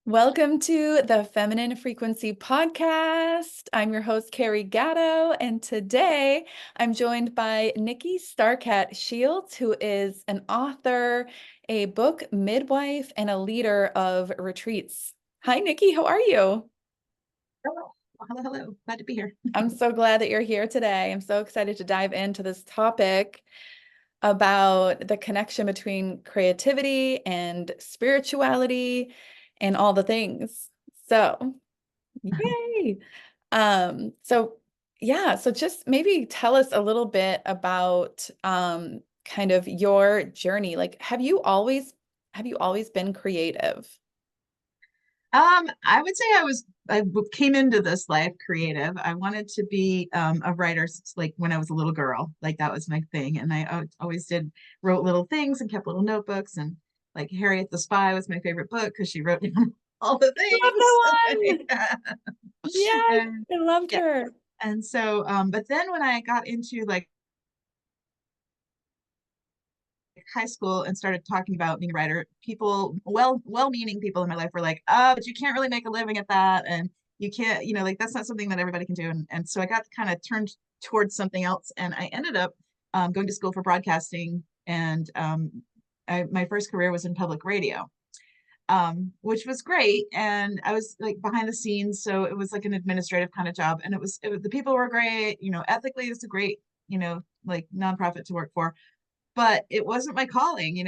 Welcome to the Feminine Frequency Podcast. I'm your host, Carrie Gatto, and today I'm joined by Nikki Starcat Shields, who is an author, a book midwife, and a leader of retreats. Hi, Nikki. How are you? Hello. Hello, hello. Glad to be here. I'm so glad that you're here today. I'm so excited to dive into this topic about the connection between creativity and spirituality and all the things. So, yay. So yeah, so just maybe tell us a little bit about kind of your journey. Like, have you always been creative? I would say came into this life creative. I wanted to be a writer like when I was a little girl. Like that was my thing. And I always wrote little things and kept little notebooks. And like Harriet the Spy was my favorite book because she wrote down all the Love things. that one. Yes, And I loved yeah. her. And so, but then when I got into like high school and started talking about being a writer, people, well-meaning people in my life were like, "Oh, but you can't really make a living at that, and you can't, like that's not something that everybody can do." And so I got kind of turned towards something else, and I ended up going to school for broadcasting, and my first career was in public radio, which was great. And I was like behind the scenes, so it was like an administrative kind of job, and the people were great. Ethically, it's a great, like nonprofit to work for, but it wasn't my calling.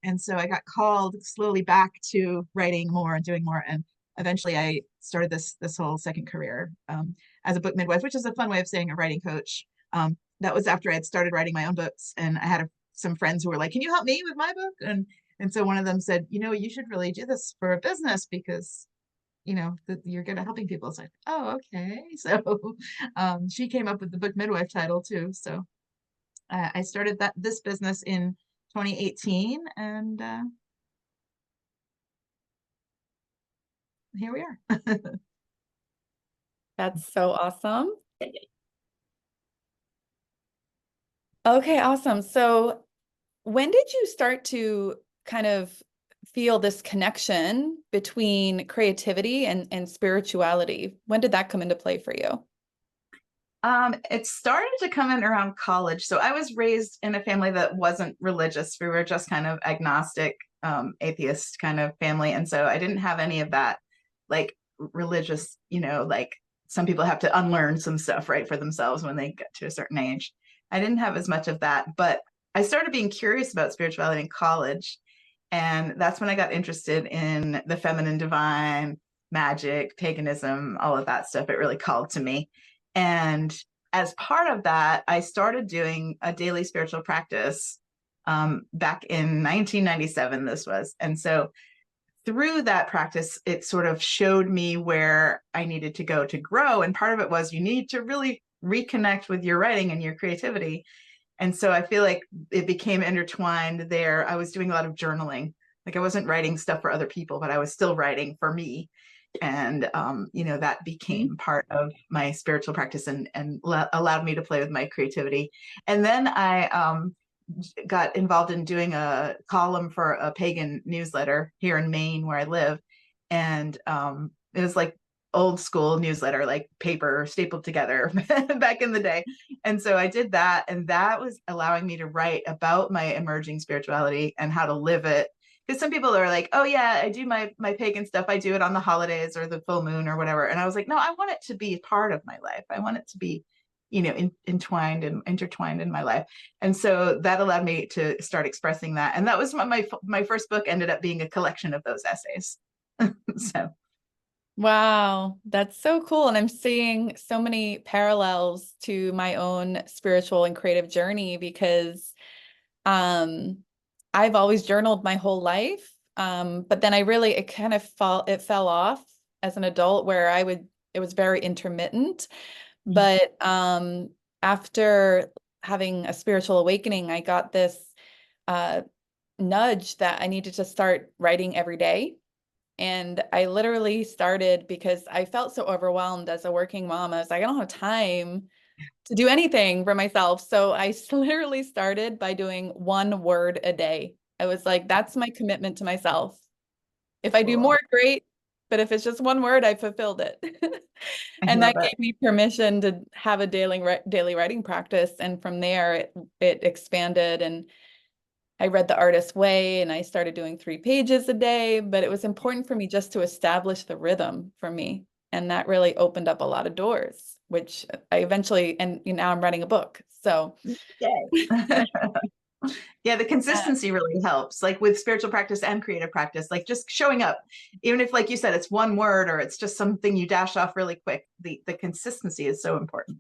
And so I got called slowly back to writing more and doing more. And eventually I started this whole second career as a book midwife, which is a fun way of saying a writing coach. That was after I had started writing my own books, and I had some friends who were like, "Can you help me with my book?" And so one of them said, "You should really do this for a business because you're good at helping people." It's like, "Oh, okay." So she came up with the book midwife title too. So I started this business in 2018, and here we are. That's so awesome. Okay, awesome. So when did you start to kind of feel this connection between creativity and spirituality? When did that come into play for you? It started to come in around college. So I was raised in a family that wasn't religious. We were just kind of agnostic, atheist kind of family. And so I didn't have any of that like religious, like some people have to unlearn some stuff, right, for themselves when they get to a certain age. I didn't have as much of that, but I started being curious about spirituality in college. And that's when I got interested in the feminine divine, magic, paganism, all of that stuff. It really called to me. And as part of that, I started doing a daily spiritual practice back in 1997, this was. And so through that practice, it sort of showed me where I needed to go to grow. And part of it was you need to really reconnect with your writing and your creativity. And so I feel like it became intertwined there. I was doing a lot of journaling. Like I wasn't writing stuff for other people, but I was still writing for me. And that became part of my spiritual practice and allowed me to play with my creativity. And then I got involved in doing a column for a pagan newsletter here in Maine where I live. And it was like old school newsletter, like paper stapled together back in the day. And so I did that, and that was allowing me to write about my emerging spirituality and how to live it. Because some people are like, "Oh yeah, I do my pagan stuff. I do it on the holidays or the full moon or whatever." And I was like, "No, I want it to be part of my life. I want it to be, entwined and intertwined in my life." And so that allowed me to start expressing that. And that was my first book ended up being a collection of those essays. So Wow, that's so cool. And I'm seeing so many parallels to my own spiritual and creative journey because um, I've always journaled my whole life. But then it fell off as an adult where it was very intermittent. But after having a spiritual awakening, I got this uh, nudge that I needed to start writing every day. And I literally started because I felt so overwhelmed as a working mom. I was like, I don't have time to do anything for myself. So I literally started by doing one word a day. I was like, that's my commitment to myself. If I do Cool. more, great. But if it's just one word, I fulfilled it. I And love that it. gave me permission to have a daily writing practice. And from there, it expanded. And I read The Artist's Way and I started doing 3 pages a day. But it was important for me just to establish the rhythm for me. And that really opened up a lot of doors, which I eventually, and now I'm writing a book. So, Yay. Yeah, the yeah, consistency really helps, like with spiritual practice and creative practice, like just showing up, even if, like you said, it's one word or it's just something you dash off really quick. The consistency is so important.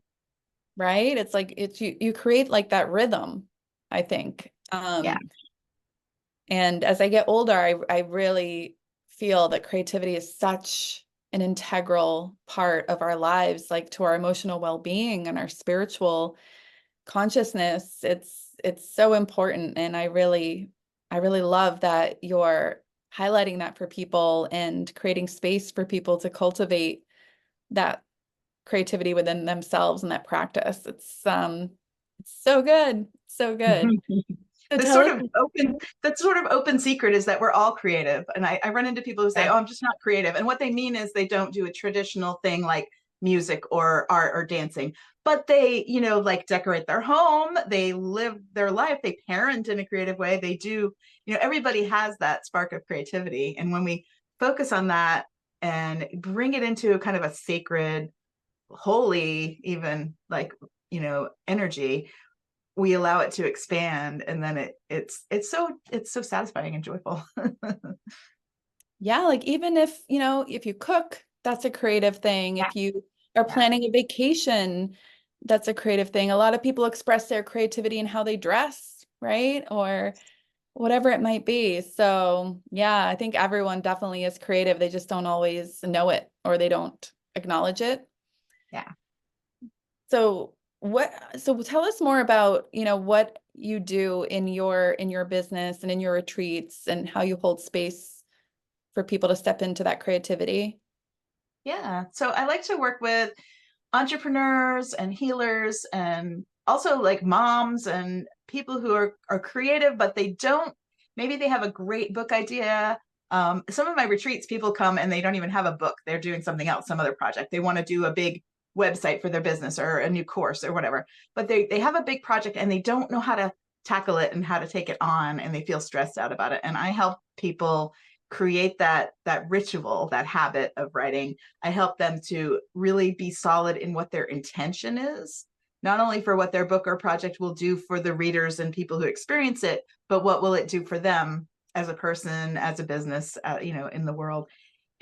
right? It's like you create like that rhythm, I think. Yeah. And as I get older, I really feel that creativity is such an integral part of our lives, like to our emotional well-being and our spiritual consciousness. It's so important. And I really love that you're highlighting that for people and creating space for people to cultivate that creativity within themselves and that practice. It's so good. So good. So The tell sort us. of open that sort of open secret is that we're all creative. And I run into people who say, Yeah. oh, I'm just not creative. And what they mean is they don't do a traditional thing like music or art or dancing, but they, like decorate their home, they live their life, they parent in a creative way. They do, everybody has that spark of creativity. And when we focus on that and bring it into kind of a sacred, holy, even like, energy, we allow it to expand, and then it's so satisfying and joyful. Yeah, like even if you cook, that's a creative thing. Yeah. If you are Yeah. planning a vacation, that's a creative thing. A lot of people express their creativity in how they dress, right? Or whatever it might be. So, yeah, I think everyone definitely is creative. They just don't always know it or they don't acknowledge it. Yeah. So tell us more about, what you do in your business and in your retreats and how you hold space for people to step into that creativity. Yeah. So I like to work with entrepreneurs and healers and also like moms and people who are creative, but they don't, maybe they have a great book idea. Some of my retreats, people come and they don't even have a book. They're doing something else, some other project. They want to do a big website for their business or a new course or whatever, but they have a big project and they don't know how to tackle it and how to take it on, and they feel stressed out about it. And I help people create that ritual, that habit of writing. I help them to really be solid in what their intention is, not only for what their book or project will do for the readers and people who experience it, but what will it do for them as a person, as a business, in the world.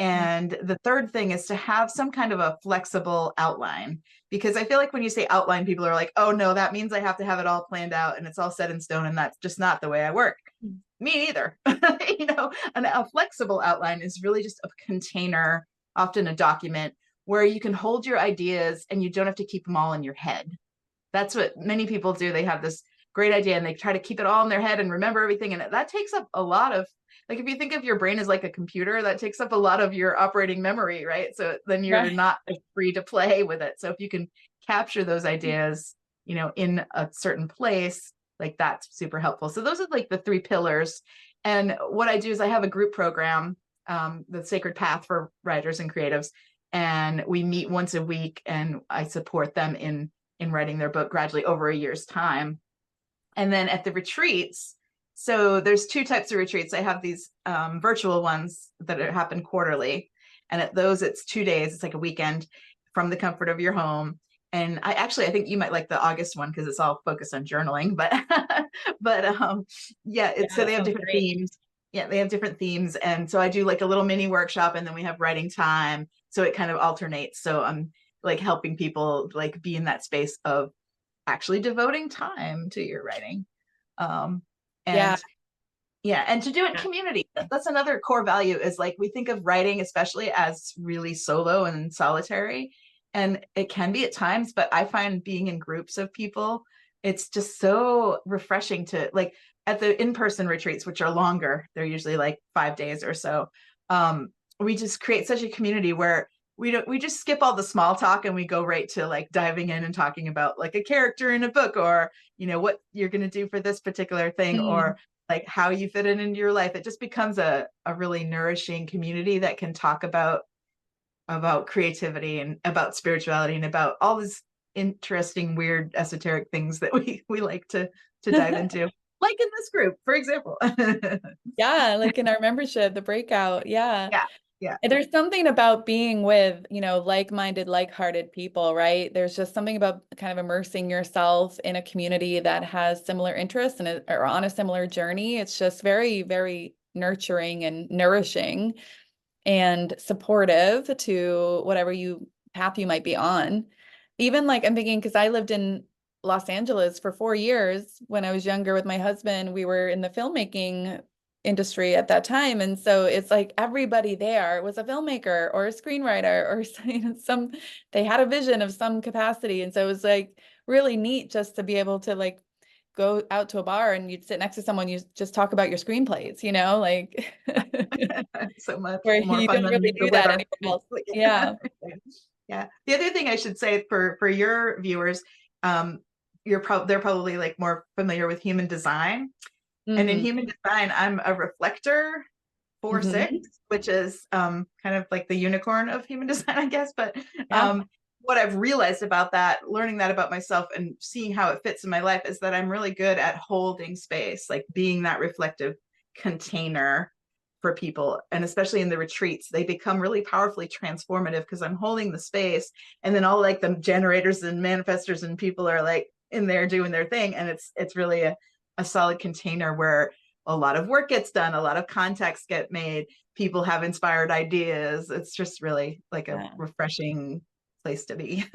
And the third thing is to have some kind of a flexible outline, because I feel like when you say outline, people are like, oh no, that means I have to have it all planned out and it's all set in stone. And that's just not the way I work. Me neither. A flexible outline is really just a container, often a document where you can hold your ideas and you don't have to keep them all in your head. That's what many people do. They have this great idea and they try to keep it all in their head and remember everything. And that takes up a lot of, like, if you think of your brain as like a computer, that takes up a lot of your operating memory, right? So then you're Right. not free to play with it. So if you can capture those ideas, in a certain place, like that's super helpful. So those are like the 3 pillars. And what I do is I have a group program, the Sacred Path for writers and creatives. And we meet once a week and I support them in writing their book gradually over a year's time. And then at the retreats, so there's 2 types of retreats. I have these virtual ones that happen quarterly. And at those, it's 2 days. It's like a weekend from the comfort of your home. And I think you might like the August one because it's all focused on journaling. But yeah, Yeah, so they that have sounds different great. themes. Yeah, they have different themes. And so I do like a little mini workshop and then we have writing time. So it kind of alternates. So I'm like helping people like be in that space of actually devoting time to your writing. Um, Yeah. and yeah, and to do it in community. That's another core value, is like we think of writing especially as really solo and solitary. And it can be at times, but I find being in groups of people, it's just so refreshing to, like, at the in-person retreats, which are longer, they're usually like 5 days or so. Um, we just create such a community where we just skip all the small talk and we go right to like diving in and talking about like a character in a book, or what you're going to do for this particular thing, Mm. or like how you fit it into your life. It just becomes a really nourishing community that can talk about creativity and about spirituality and about all these interesting, weird, esoteric things that we like to dive into, like in this group, for example. Yeah, like in our membership, the breakout. Yeah. Yeah, yeah, And there's something about being with, like-minded, like-hearted people, right? There's just something about kind of immersing yourself in a community that has similar interests and are on a similar journey. It's just very, very nurturing and nourishing and supportive to whatever path you might be on. Even like I'm thinking, because I lived in Los Angeles for 4 years when I was younger with my husband, we were in the filmmaking industry at that time. And so it's like everybody there was a filmmaker or a screenwriter or they had a vision of some capacity. And so it was like really neat just to be able to like go out to a bar and you'd sit next to someone, you just talk about your screenplays, like so much where more you fun don't really than the do that weather. anywhere else. Yeah. Yeah. The other thing I should say for your viewers, they're probably like more familiar with human design. And in Hmm. human design, I'm a reflector 4/6, Hmm. which is kind of like the unicorn of human design, I guess. But Yeah. what I've realized about that, learning that about myself and seeing how it fits in my life, is that I'm really good at holding space, like being that reflective container for people. And especially in the retreats, they become really powerfully transformative because I'm holding the space. And then all like the generators and manifestors and people are like in there doing their thing. And it's really a solid container where a lot of work gets done, a lot of contacts get made, people have inspired ideas. It's just really like a Yeah. refreshing place to be.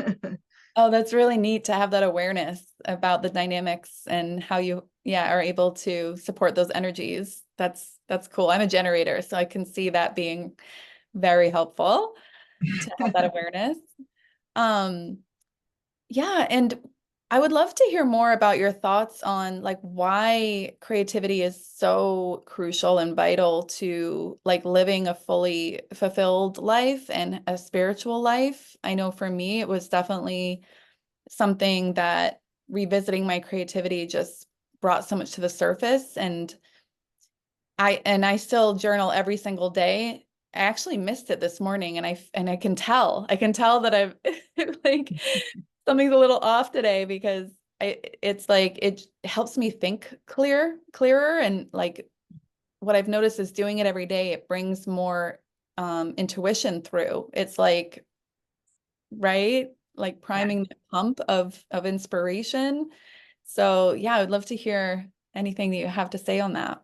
Oh, that's really neat to have that awareness about the dynamics and how you, yeah, are able to support those energies. That's cool. I'm a generator, so I can see that being very helpful to have that awareness. Um, Yeah, and I would love to hear more about your thoughts on like why creativity is so crucial and vital to like living a fully fulfilled life and a spiritual life. I know for me, it was definitely something that revisiting my creativity just brought so much to the surface and I still journal every single day. I actually missed it this morning and I can tell that I've like something's a little off today because it's like it helps me think clearer and like what I've noticed is doing it every day, it brings more intuition through. It's like, right? Like Yeah. priming the pump of inspiration. So yeah, I would love to hear anything that you have to say on that.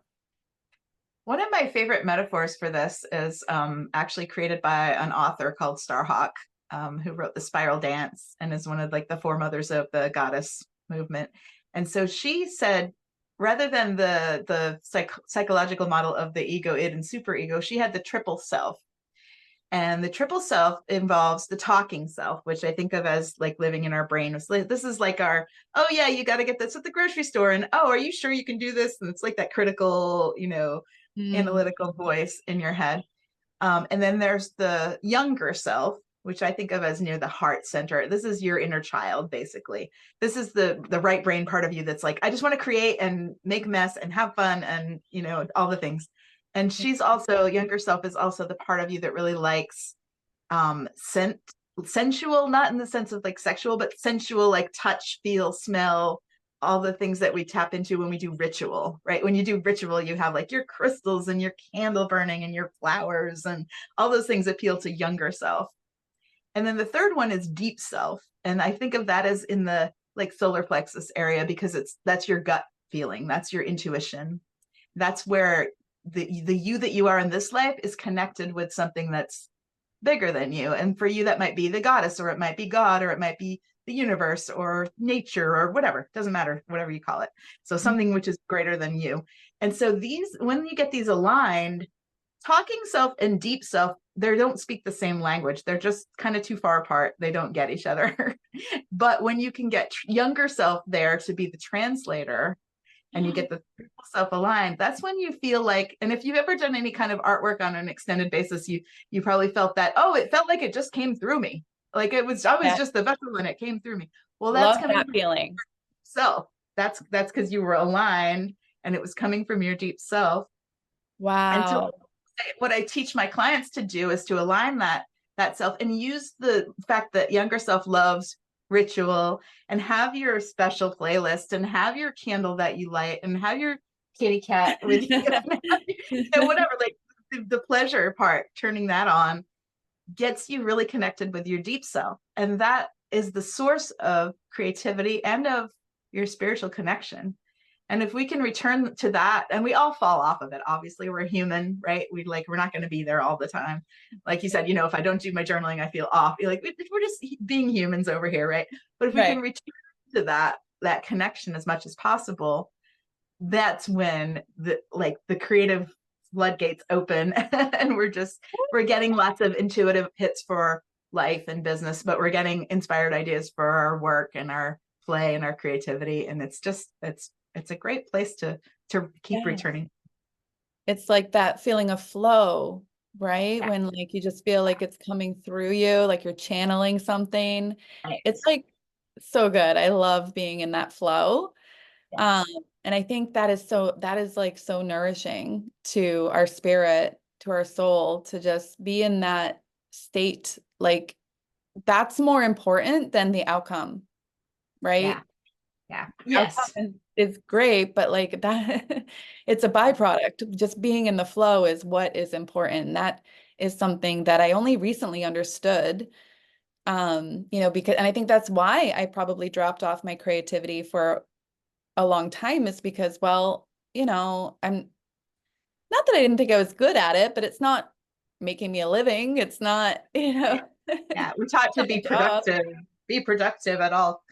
One of my favorite metaphors for this is actually created by an author called Starhawk, who wrote The Spiral Dance and is one of like the foremothers of the goddess movement. And so she said, rather than the psychological model of the ego, id, and superego, she had the triple self. And the triple self involves the talking self, which I think of as like living in our brain. This is like our, oh yeah, you got to get this at the grocery store. And oh, are you sure you can do this? And it's like that critical, Mm, analytical voice in your head. And then there's the younger self, which I think of as near the heart center. This is your inner child, basically. This is the right brain part of you that's like, I just want to create and make a mess and have fun and all the things. And she's also younger self is also the part of you that really likes sensual, not in the sense of like sexual, but sensual, like touch, feel, smell, all the things that we tap into when we do ritual, right? When you do ritual, you have like your crystals and your candle burning and your flowers and all those things appeal to younger self. And then the third one is deep self. And I think of that as in the like solar plexus area because that's your gut feeling, that's your intuition. That's where the you that you are in this life is connected with something that's bigger than you. And for you, that might be the goddess, or it might be God, or it might be the universe, or nature, or whatever. Doesn't matter, whatever you call it. So something which is greater than you. And so when you get these aligned, talking self and deep self, they don't speak the same language. They're just kind of too far apart. They don't get each other. But when you can get younger self there to be the translator, and you get the self aligned, that's when you feel like, and if you've ever done any kind of artwork on an extended basis, you probably felt that, oh, it felt like it just came through me. Like I was yeah, just the vessel and it came through me. Well, that's love coming that from feeling. yourself. That's because you were aligned and it was coming from your deep self. And so Wow. what I teach my clients to do is to align that self and use the fact that younger self loves ritual, and have your special playlist, and have your candle that you light, and have your kitty cat with you, and whatever, like the pleasure part, turning that on gets you really connected with your deep self. And that is the source of creativity and of your spiritual connection. And if we can return to that, and we all fall off of it, obviously we're human, right? We're not going to be there all the time. Like you said, if I don't do my journaling, I feel off. You're like, we're just being humans over here, right? But if we can Right. return to that connection as much as possible, that's when the creative floodgates open, and we're getting lots of intuitive hits for life and business, but we're getting inspired ideas for our work and our play and our creativity. And it's a great place to keep Yeah. returning. It's like that feeling of flow, right? Yeah. When like you just feel like it's coming through you, like you're channeling something. It's Nice. like so good. I love being in that flow. Um, Yes. and I think that is like so nourishing to our spirit, to our soul, to just be in that state. Like that's more important than the outcome, Yeah. right? Yeah. Outcome Yes. is great, but like that, it's a byproduct. Just being in the flow is what is important. And that is something that I only recently understood. Because, and I think that's why I probably dropped off my creativity for a long time, is because, well, I'm not that I didn't think I was good at it, but it's not making me a living. It's not, Yeah, we're taught to not my job. be productive at all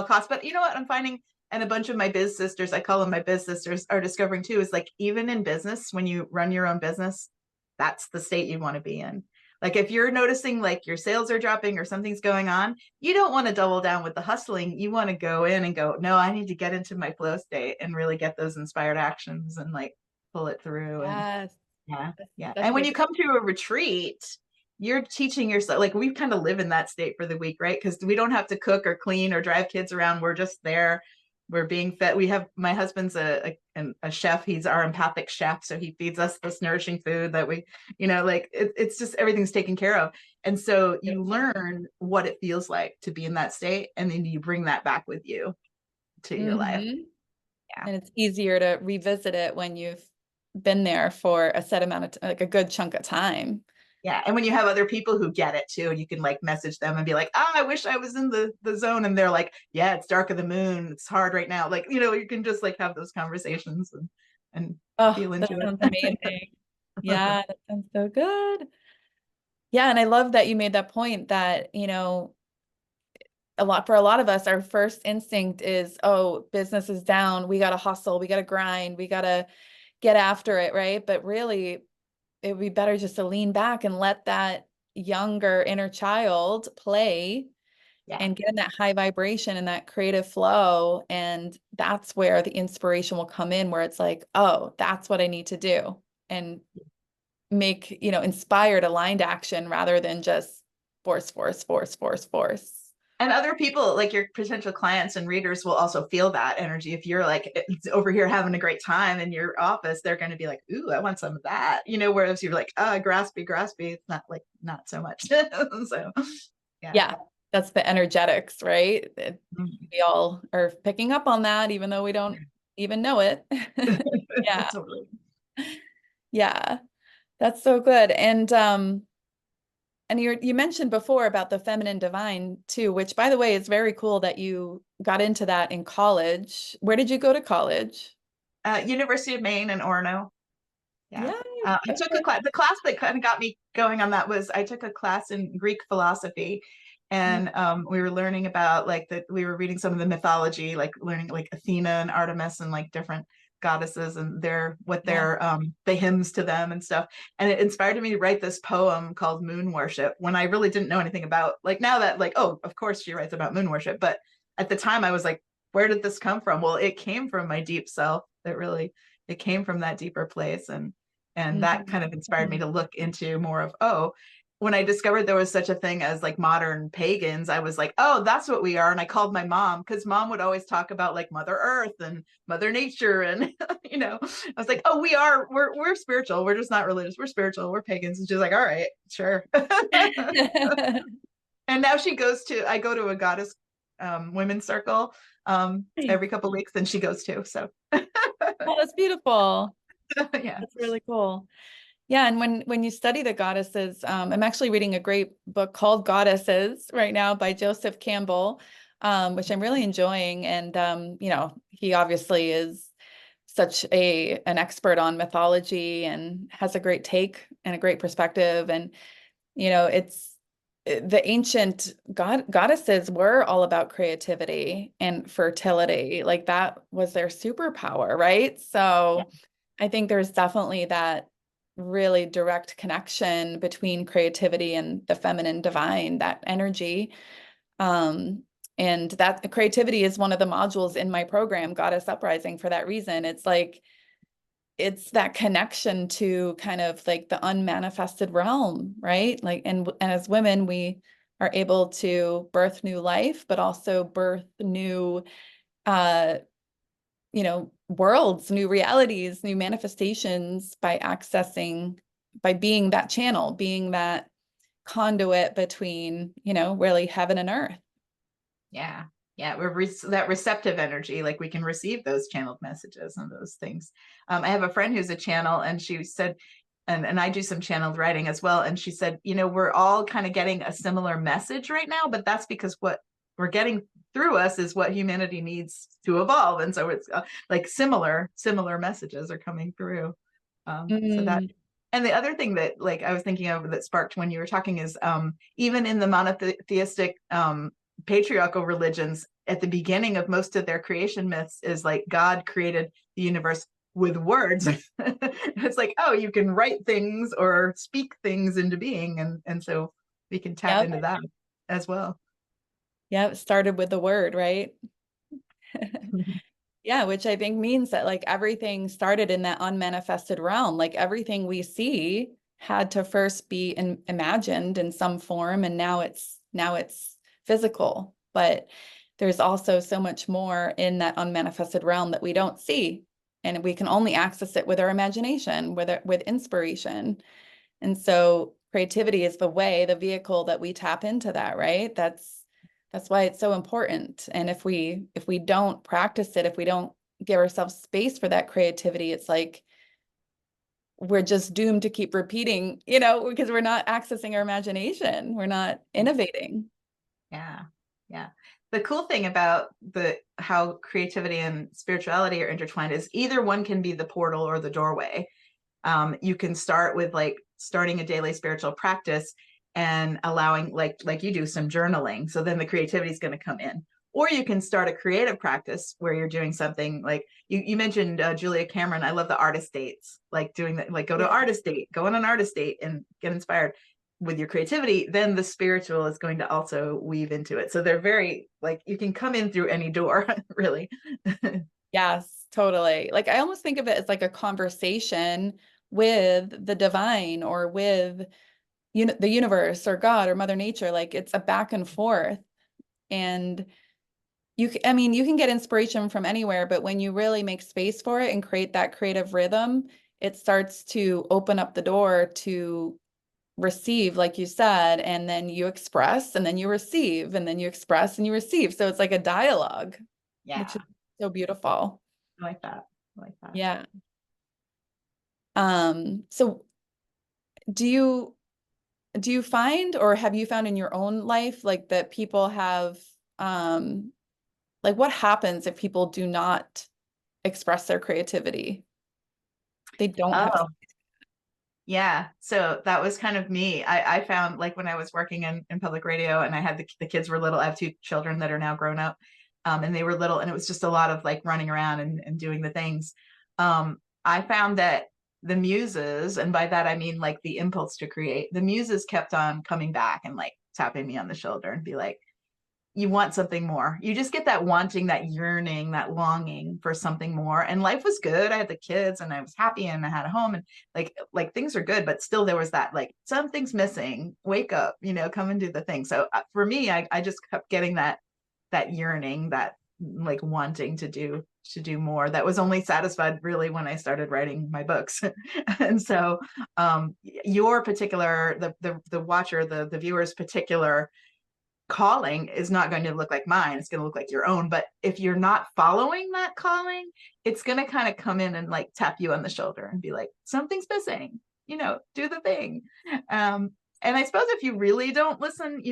costs. But you know what I'm finding, and a bunch of my biz sisters, I call them my biz sisters, are discovering too, is like even in business, when you run your own business, that's the state you want to be in. Like if you're noticing like your sales are dropping or something's going on, you don't want to double down with the hustling. You want to go in and go, no, I need to get into my flow state and really get those inspired actions and like pull it through. And Yes, yeah, that's yeah. such And a when you good. come to a retreat, you're teaching yourself, like we kind of live in that state for the week, right? Because we don't have to cook or clean or drive kids around. We're just there. We're being fed. My husband's a chef. He's our empathic chef. So he feeds us this nourishing food that it's just everything's taken care of. And so you Beautiful. learn what it feels like to be in that state. And then you bring that back with you to your life. Hmm. Yeah. And it's easier to revisit it when you've been there for a set amount of like a good chunk of time. Yeah. And when you have other people who get it too, and you can like message them and be like, I wish I was in the zone. And they're like, yeah, it's dark of the moon. It's hard right now. Like, you can just like have those conversations and Oh, feel that into sounds it. amazing. Yeah, that sounds so good. Yeah, and I love that you made that point that, for a lot of us, our first instinct is, oh, business is down. We got to hustle. We got to grind. We got to get after it, right? But really, it would be better just to lean back and let that younger inner child play Yeah. and get in that high vibration and that creative flow. And that's where the inspiration will come in, where it's like, oh, that's what I need to do. And make, inspired, aligned action rather than just force, force, force, force, force. And other people, like your potential clients and readers, will also feel that energy. If you're like over here having a great time in your office, they're going to be like, ooh, I want some of that. Whereas you're like, graspy, graspy. It's not so much. So, yeah. Yeah, that's the energetics, right? Mhm. We all are picking up on that, even though we don't even know it. Yeah, Totally. yeah, that's so good. And you mentioned before about the feminine divine too, which by the way is very cool that you got into that in college. Where did you go to college? University of Maine in Orono. Yeah. Yeah, I took a okay. class. The class that kind of got me going on that was I took a class in Greek philosophy, Mm, and we were learning about we were reading some of the mythology, like learning like Athena and Artemis and like different goddesses and yeah. the hymns to them and stuff. And it inspired me to write this poem called Moon Worship when I really didn't know anything about, like, now that like, oh, of course she writes about moon worship, but at the time I was like, where did this come from? Well, it came from my deep self. It came from that deeper place, and that kind of inspired me Mhm. to look into more of, oh, when I discovered there was such a thing as like modern pagans, I was like, oh, that's what we are. And I called my mom, because mom would always talk about like Mother Earth and Mother Nature. And, I was like, oh, we're spiritual. We're just not religious. We're spiritual. We're pagans. And she's like, all right, sure. And now I go to a goddess women's circle Nice. every couple of weeks, and she goes too. So Oh, that's beautiful. yeah. That's really cool. Yeah, and when you study the goddesses, I'm actually reading a great book called Goddesses right now by Joseph Campbell, which I'm really enjoying. And he obviously is such an expert on mythology and has a great take and a great perspective. And it's the ancient goddesses were all about creativity and fertility. Like that was their superpower, right? Yeah. So I think there's definitely that really direct connection between creativity and the feminine divine, that energy. Um, and that the creativity is one of the modules in my program, Goddess Uprising, for that reason. It's like it's that connection to kind of like the unmanifested realm, right? Like, and as women, we are able to birth new life, but also birth new uh worlds, new realities, new manifestations by being that channel, being that conduit between, really heaven and earth. Yeah. Yeah. That receptive energy, like we can receive those channeled messages and those things. I have a friend who's a channel, and she said, and I do some channeled writing as well. And she said, we're all kind of getting a similar message right now, but that's because what we're getting through us is what humanity needs to evolve. And so it's like similar messages are coming through. So that, Mm, and the other thing that like I was thinking of that sparked when you were talking is even in the monotheistic patriarchal religions, at the beginning of most of their creation myths is like God created the universe with words. It's like, oh, you can write things or speak things into being, and so we can tap yep. into that as well. Yep. Started with the word, right? Yeah, which I think means that like everything started in that unmanifested realm. Like everything we see had to first be imagined in some form, and now it's physical. But there's also so much more in that unmanifested realm that we don't see, and we can only access it with our imagination, with inspiration. And so creativity is the vehicle that we tap into that, right? That's why it's so important. And if we don't practice it, if we don't give ourselves space for that creativity, it's like we're just doomed to keep repeating, because we're not accessing our imagination. We're not innovating. Yeah. Yeah. The cool thing about the how creativity and spirituality are intertwined is either one can be the portal or the doorway. You can start with like starting a daily spiritual practice and allowing like you do some journaling. So then the creativity is going to come in. Or you can start a creative practice where you're doing something like you mentioned Julia Cameron. I love the artist dates, like doing that, like go to Yeah. artist date, go on an artist date and get inspired with your creativity. Then the spiritual is going to also weave into it. So they're very like you can come in through any door, really. Yes, totally. Like I almost think of it as like a conversation with the divine or with the universe or God or Mother Nature. Like it's a back and forth. And I mean, you can get inspiration from anywhere, but when you really make space for it and create that creative rhythm, it starts to open up the door to receive, like you said, and then you express and then you receive and then you express and you receive. So it's like a dialogue, which Yeah, is so beautiful. I like that. I like that. Yeah. So do you do you find or have you found in your own life like that people have like what happens if people do not express their creativity? They don't have. Oh, yeah. So that was kind of me. I found like when I was working in public radio and I had the kids were little, I have two children that are now grown up. And they were little and it was just a lot of like running around and doing the things. I found that the muses, and by that I mean like the impulse to create, the muses kept on coming back and like tapping me on the shoulder and be like, you want something more. You just get that wanting, that yearning, that longing for something more. And life was good. I had the kids and I was happy and I had a home and like things are good, but still there was that like something's missing. Wake up, come and do the thing. So for me, I just kept getting that yearning, that like wanting to do more, that was only satisfied really when I started writing my books. And so your particular the watcher, the viewer's particular calling is not going to look like mine. It's going to look like your own. But if you're not following that calling, it's going to kind of come in and like tap you on the shoulder and be like, something's missing, do the thing. And I suppose if you really don't listen,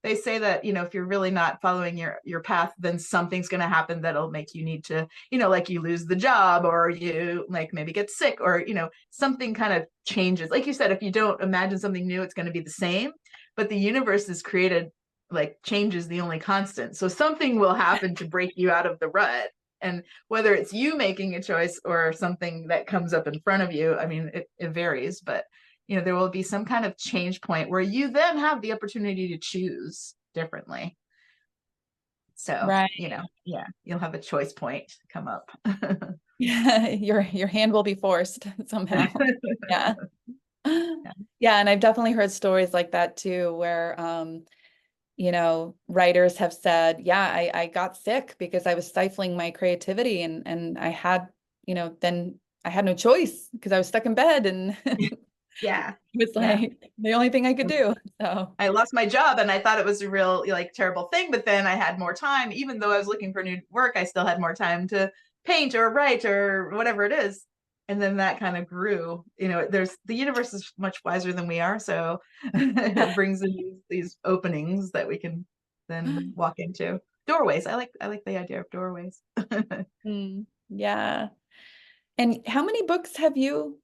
they say that, if you're really not following your path, then something's going to happen that'll make you need to, like you lose the job, or you like maybe get sick, or, something kind of changes. Like you said, if you don't imagine something new, it's going to be the same. But the universe is created, like change is the only constant. So something will happen to break you out of the rut. And whether it's you making a choice or something that comes up in front of you, I mean, it varies, but there will be some kind of change point where you then have the opportunity to choose differently. So, Right. yeah, you'll have a choice point come up. Yeah, your hand will be forced somehow. Yeah. Yeah, and I've definitely heard stories like that too, where writers have said, yeah, I got sick because I was stifling my creativity and I had, then I had no choice because I was stuck in bed and Yeah. it was Yeah. like the only thing I could do. So I lost my job and I thought it was a real like terrible thing, but then I had more time. Even though I was looking for new work, I still had more time to paint or write or whatever it is. And then that kind of grew. There's the universe is much wiser than we are, so it brings in these openings that we can then walk into. Doorways. I like the idea of doorways. Yeah. And how many books have you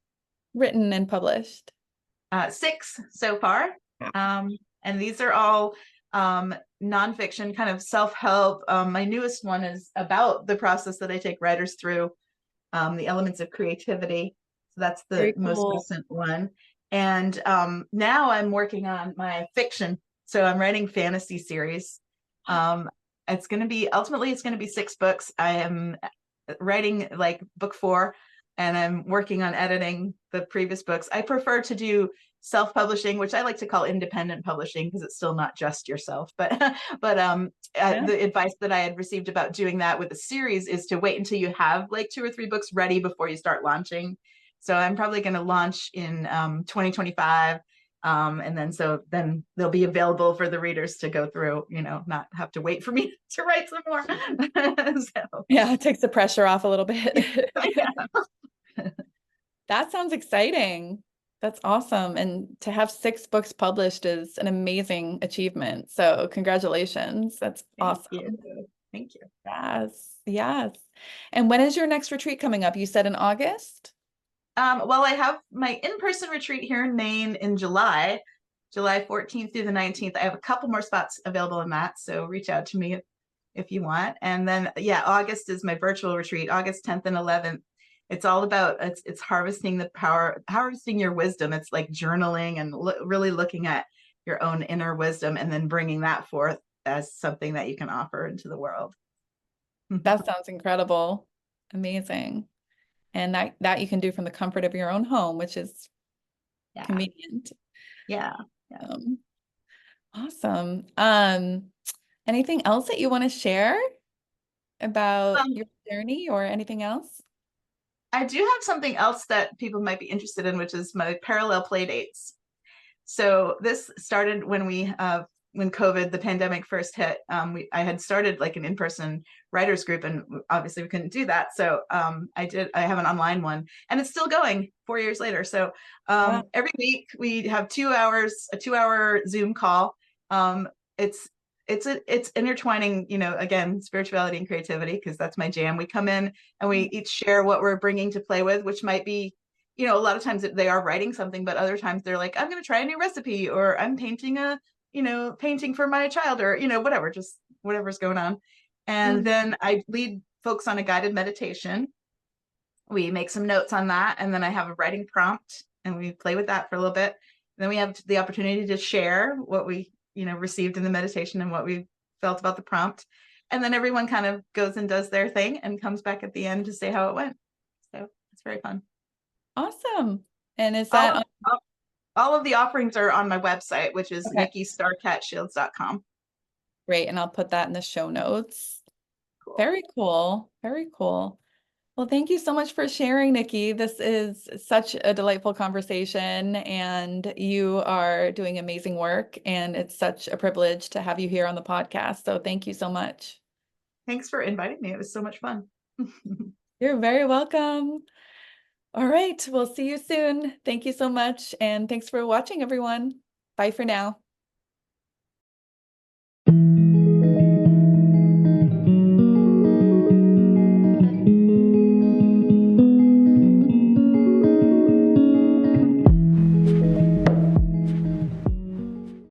written and published? 6 so far. And these are all nonfiction, kind of self-help. My newest one is about the process that I take writers through, the elements of creativity. So that's the Very most cool. recent one. And now I'm working on my fiction. So I'm writing fantasy series. Um, ultimately, it's going to be 6 books. I am writing like book 4, and I'm working on editing the previous books. I prefer to do self-publishing, which I like to call independent publishing because it's still not just yourself. But Yeah. the advice that I had received about doing that with a series is to wait until you have like 2 or 3 books ready before you start launching. So I'm probably going to launch in 2025. And then they'll be available for the readers to go through, not have to wait for me to write some more. So, Yeah, it takes the pressure off a little bit. yeah. That sounds exciting. That's awesome. And to have 6 books published is an amazing achievement. So congratulations. That's Thank you. awesome. Thank you. Yes, yes. And when is your next retreat coming up? You said in August? Well, I have my in-person retreat here in Maine in July 14th through the 19th. I have a couple more spots available in that, so reach out to me if you want. And then, yeah, August is my virtual retreat, August 10th and 11th. It's all about it's harvesting the power, harvesting your wisdom. It's like journaling and really looking at your own inner wisdom and then bringing that forth as something that you can offer into the world. That sounds incredible. Amazing. And that you can do from the comfort of your own home, which is Yeah, convenient. yeah, yeah. Um, awesome. Anything else that you want to share about Um, your journey or anything else? I do have something else that people might be interested in, which is my parallel play dates. So this started when COVID, the pandemic first hit. I had started like an in-person writers group, and obviously we couldn't do that. So I have an online one, and it's still going 4 years later. So Wow. every week we have 2 hours, a 2 hour Zoom call. Um, it's it's intertwining, again, spirituality and creativity, because that's my jam. We come in and we each share what we're bringing to play with, which might be, a lot of times they are writing something, but other times they're like, I'm going to try a new recipe, or I'm painting painting for my child, or, whatever, just whatever's going on. And Mm. then I lead folks on a guided meditation. We make some notes on that. And then I have a writing prompt and we play with that for a little bit. And then we have the opportunity to share what we, received in the meditation and what we felt about the prompt. And then everyone kind of goes and does their thing and comes back at the end to say how it went. So it's very fun. Awesome. And is All that on? of, all of the offerings are on my website, which is Okay, nikkistarcatshields.com. great. And I'll put that in the show notes. Cool. Very cool. Very cool. Well, thank you so much for sharing, Nikki. This is such a delightful conversation, and you are doing amazing work. And it's such a privilege to have you here on the podcast. So thank you so much. Thanks for inviting me. It was so much fun. You're very welcome. All right, we'll see you soon. Thank you so much. And thanks for watching, everyone. Bye for now.